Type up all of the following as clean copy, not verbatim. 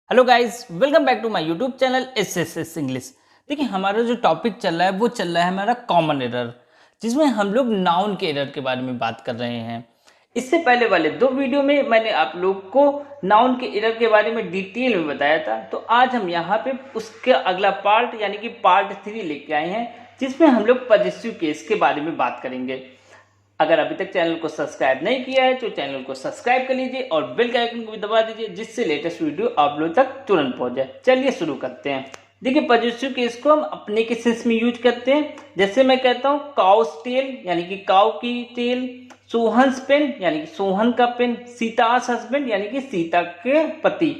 Hello guys, welcome back to my YouTube channel S English. देखिए, हमारा जो topic चल रहा है वो चल रहा है हमारा कॉमन एरर, जिसमें हम लोग नाउन के एरर के बारे में बात कर रहे हैं। इससे पहले वाले दो वीडियो में मैंने आप लोग को नाउन के एरर के बारे में डिटेल में बताया था, तो आज हम यहाँ पे उसका अगला पार्ट यानी कि पार्ट 3 लेके आए हैं, जिसमें हम लोग पॉजिटिव केस के बारे में बात करेंगे। अगर अभी तक चैनल को सब्सक्राइब नहीं किया है तो चैनल को सब्सक्राइब कर लीजिए और बेल के आइकन को भी दबा दीजिए, जिससे लेटेस्ट वीडियो आप लोग तक तुरंत पहुंच जाए। चलिए शुरू करते हैं। देखिए, पॉजिटिव केस को हम अपने के सेंस में यूज करते हैं। जैसे मैं कहता हूँ काउस टेल यानी कि काउ की टेल, सोहन्स पेन यानी कि सोहन का पेन, सीतास हस्बैंड यानी कि सीता के पति।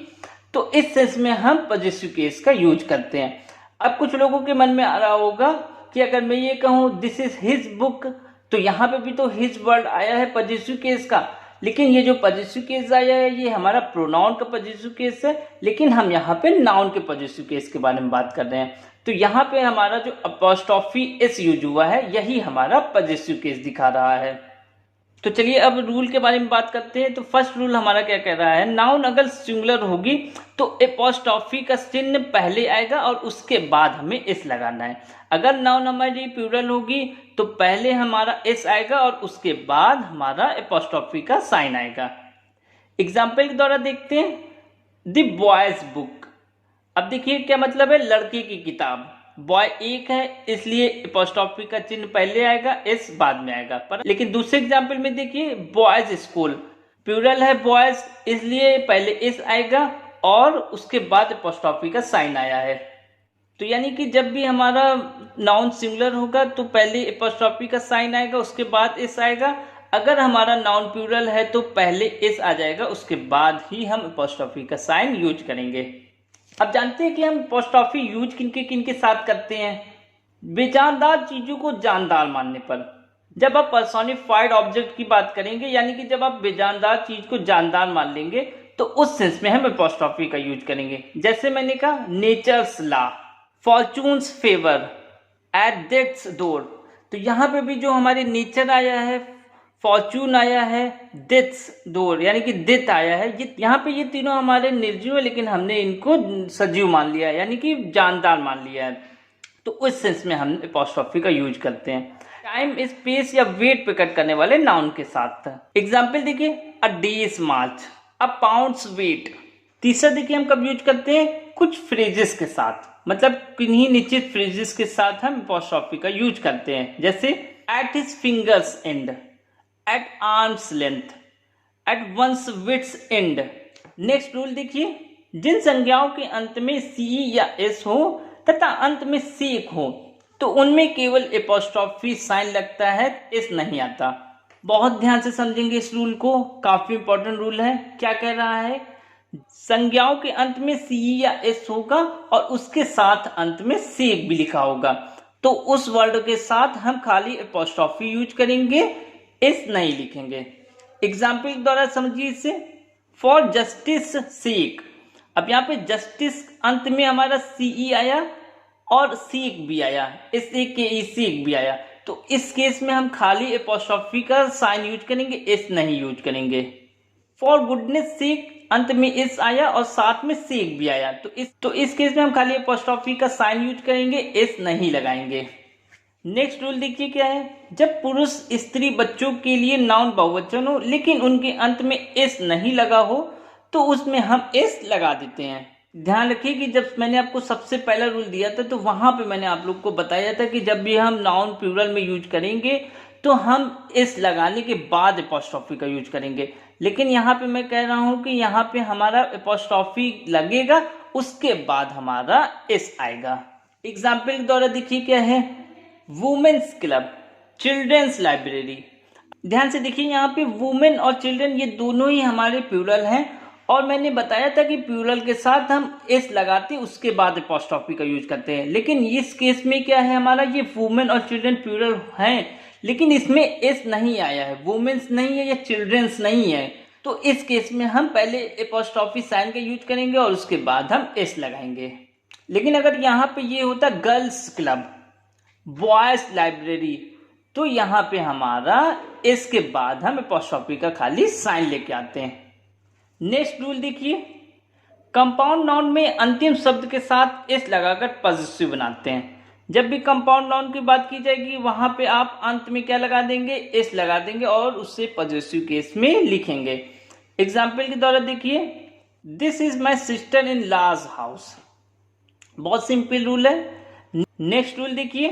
तो इस सेंस में हम पॉजिटिव केस का यूज करते हैं। अब कुछ लोगों के मन में आ रहा होगा कि अगर मैं ये कहूँ दिस इज हिज बुक, तो यहाँ पे भी तो हिज वर्ड आया है पॉजिटिव केस का, लेकिन ये जो पॉजिटिव केस आया है ये हमारा प्रोनाउन का पॉजिटिव केस है, लेकिन हम यहाँ पे नाउन के पॉजिटिव केस के बारे में बात कर रहे हैं। तो यहाँ पे हमारा जो अपॉस्ट्रोफी एस यूज हुआ है यही हमारा पॉजिटिव केस दिखा रहा है। तो चलिए अब रूल के बारे में बात करते हैं। तो फर्स्ट रूल हमारा क्या कह रहा है, नाउन अगर सिंगुलर होगी तो अपॉस्ट्रोफी का चिन्ह पहले आएगा और उसके बाद हमें एस लगाना है। अगर नाउन हमारी प्लूरल होगी तो पहले हमारा एस आएगा और उसके बाद हमारा अपॉस्ट्रोफी का साइन आएगा। एग्जाम्पल के द्वारा देखते हैं, द बॉयज बुक। अब देखिए क्या मतलब है, लड़के की किताब। बॉय एक है इसलिए अपॉस्ट्रोफी का चिन्ह पहले आएगा, एस बाद में आएगा। पर लेकिन दूसरे एग्जाम्पल में देखिए, बॉयज स्कूल, प्लूरल है बॉयज इसलिए पहले एस आएगा और उसके बाद अपॉस्ट्रोफी का साइन आया है। तो यानी कि जब भी हमारा नाउन सिंगुलर होगा तो पहले अपॉस्ट्रोफी का साइन आएगा, उसके बाद एस आएगा। अगर हमारा नाउन प्लूरल है तो पहले एस आ जाएगा, उसके बाद ही हम अपॉस्ट्रोफी का साइन यूज करेंगे। अब जानते हैं कि हम अपॉस्ट्रोफी यूज किनके साथ करते हैं। बेजानदार चीजों को जानदार मानने पर। जब आप पर्सोनिफाइड ऑब्जेक्ट की बात करेंगे यानी कि जब आप बेजानदार चीज को जानदार मान लेंगे तो उस सेंस में हम अपॉस्ट्रोफी का यूज करेंगे। जैसे मैंने कहा nature's law, fortune's favour, at death's door. तो यहाँ पे भी जो हमारे नेचर आया है, फॉर्चून आया है, डेथ्स डोर यानी कि डेथ आया है, ये यहाँ पे ये तीनों हमारे निर्जीव है, लेकिन हमने इनको सजीव मान लिया है यानी कि जानदार मान लिया है। तो उस सेंस में हम अपॉस्ट्रोफी का यूज करते हैं टाइम, स्पेस या वेट प्रकट करने वाले नाउन के साथ। एग्जाम्पल देखिए, अ डेज मार्च, अ पाउंड्स वेट। तीसरा देखिए हम कब यूज करते हैं, कुछ फ्रेजेस के साथ, मतलब किन्हीं निश्चित फ्रेजेस के साथ हम अपॉस्ट्रोफी का यूज करते हैं। जैसे at his finger's end, at arm's length, at one's wit's end. Next rule देखिए, जिन संज्ञाओं के अंत में सी या एस हो तथा अंत में सेक हो तो उनमें केवल अपॉस्ट्रोफी साइन लगता है, एस नहीं आता। बहुत ध्यान से समझेंगे इस रूल को, काफी इंपॉर्टेंट रूल है। क्या कह रहा है, संज्ञाओं के अंत में सी या एस होगा और उसके साथ अंत में सेक भी लिखा होगा, तो उस वर्ड के साथ हम खाली अपॉस्ट्रोफी यूज करेंगे, एस नहीं लिखेंगे। एग्जाम्पल के द्वारा समझिए इसे, फॉर जस्टिस सेक। अब यहाँ पे जस्टिस अंत में हमारा सीई आया और सेक भी आया, एस ए के ई सेक भी आया, तो इस केस में हम खाली अपॉस्ट्रोफी का साइन यूज करेंगे, एस नहीं यूज करेंगे। फॉर गुडनेस सेक अंत में एस आया और साथ में सेक भी आया, तो इस केस में हम खाली अपॉस्ट्रोफी का साइन यूज करेंगे, एस नहीं लगाएंगे। नेक्स्ट रूल देखिए क्या है, जब पुरुष स्त्री बच्चों के लिए नाउन बहुवचन हो लेकिन उनके अंत में एस नहीं लगा हो तो उसमें हम एस लगा देते हैं। ध्यान रखिए कि जब मैंने आपको सबसे पहला रूल दिया था तो वहां पे मैंने आप लोग को बताया था कि जब भी हम नाउन प्लूरल में यूज करेंगे तो हम एस लगाने के बाद अपॉस्ट्रोफी का यूज करेंगे, लेकिन यहाँ पे मैं कह रहा हूं कि यहाँ पे हमारा अपॉस्ट्रोफी लगेगा, उसके बाद हमारा एस आएगा। एग्जाम्पल के द्वारा देखिए क्या है, वुमेन्स क्लब, चिल्ड्रंस लाइब्रेरी। ध्यान से देखिए यहाँ पे वुमेन और चिल्ड्रन ये दोनों ही हमारे प्लूरल हैं और मैंने बताया था कि प्लूरल के साथ हम एस लगाते उसके बाद अपॉस्ट्रोफी का यूज करते हैं, लेकिन इस केस में क्या है, हमारा ये वुमेन और चिल्ड्रन प्लूरल हैं लेकिन इसमें एस नहीं आया है, वुमेन्स नहीं है या चिल्ड्रंस नहीं है, तो इस केस में हम पहले अपॉस्ट्रोफी साइन का यूज करेंगे और उसके बाद हम एस लगाएंगे। लेकिन अगर यहाँ पे ये होता गर्ल्स क्लब, बॉयज लाइब्रेरी, तो यहाँ पे हमारा एस के बाद हम अपॉस्ट्रोफी का खाली साइन लेके आते हैं। नेक्स्ट रूल देखिए, कंपाउंड नाउन में अंतिम शब्द के साथ एस लगाकर पॉजिटिव बनाते हैं। जब भी कंपाउंड नाउन की बात की जाएगी वहां पे आप अंत में क्या लगा देंगे, एस लगा देंगे और उससे पॉजिटिव केस में लिखेंगे। एग्जाम्पल के द्वारा देखिए, this is my sister in law's house. बहुत सिंपल रूल है। नेक्स्ट रूल देखिए,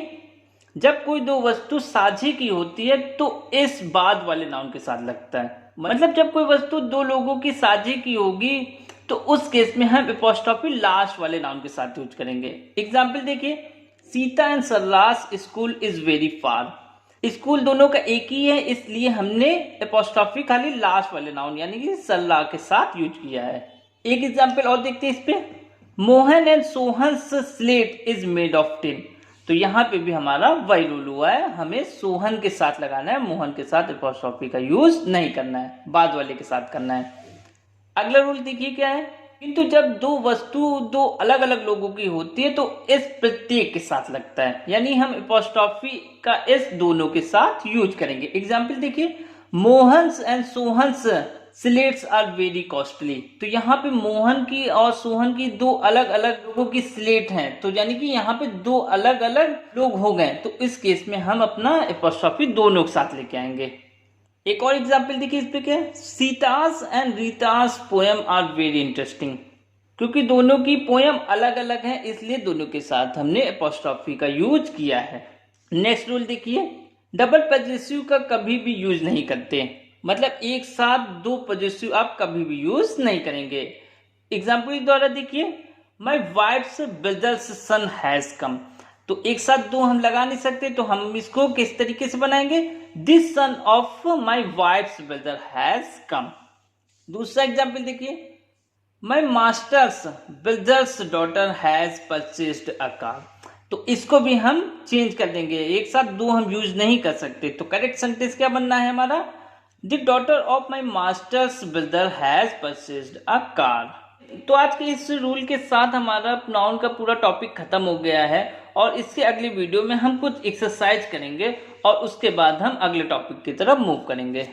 जब कोई दो वस्तु साझे की होती है तो एस बाद वाले नाउन के साथ लगता है। मतलब जब कोई वस्तु दो लोगों की साझे की होगी तो उस केस में हम एपोस्ट्रोफी लास्ट वाले नाउन के साथ यूज करेंगे। एग्जाम्पल देखिए, Sita and Sarla's school is very far. School दोनों का एक ही है, इसलिए हमने एपोस्ट्रोफी खाली लास्ट वाले नाउन यानी कि सरला के साथ यूज किया है। एक एग्जाम्पल और देखते हैं इस पे, Mohan and Sohan's slate is made of tin. तो यहाँ पे भी हमारा वही रूल हुआ है, हमें सोहन के साथ लगाना है, मोहन के साथ एपोस्ट्रोफी का यूज नहीं करना है, बाद वाले के साथ करना है। अगला रूल देखिए क्या है, किंतु जब दो वस्तु दो अलग अलग लोगों की होती है तो एस प्रत्येक के साथ लगता है, यानी हम एपोस्ट्रोफी का एस दोनों के साथ यूज करेंगे। एग्जाम्पल देखिए, Mohan's and Sohan's slates are very costly. तो यहाँ पे मोहन की और सोहन की दो अलग अलग लोगों की स्लेट हैं, तो यानी कि यहाँ पे दो अलग अलग लोग हो गए, तो इस केस में हम अपना एपोस्ट्रोफी दोनों के साथ लेके आएंगे। एक और एग्जाम्पल देखिए इस पे क्या है, Sita's and Rita's poem are very interesting. क्योंकि दोनों की पोएम अलग अलग है इसलिए दोनों के साथ हमने एपोस्ट्रोफी का यूज किया है। नेक्स्ट रूल देखिए, डबल पॉजिटिव का कभी भी यूज नहीं करते, मतलब एक साथ दो पॉजिटिव आप कभी भी यूज नहीं करेंगे। एग्जाम्पल के द्वारा देखिए, my wife's brother's son has come. तो एक साथ दो हम लगा नहीं सकते, तो हम इसको किस तरीके से बनाएंगे, this son of my wife's brother has come. दूसरा एग्जाम्पल देखिए, my master's brother's daughter has purchased a car. तो इसको भी हम चेंज कर देंगे, एक साथ दो हम यूज नहीं कर सकते, तो करेक्ट सेंटेंस क्या बनना है हमारा, the daughter of my masters brother has purchased a car. तो आज के इस रूल के साथ हमारा नाउन का पूरा टॉपिक खत्म हो गया है और इसके अगले वीडियो में हम कुछ एक्सरसाइज करेंगे और उसके बाद हम अगले टॉपिक की तरफ मूव करेंगे।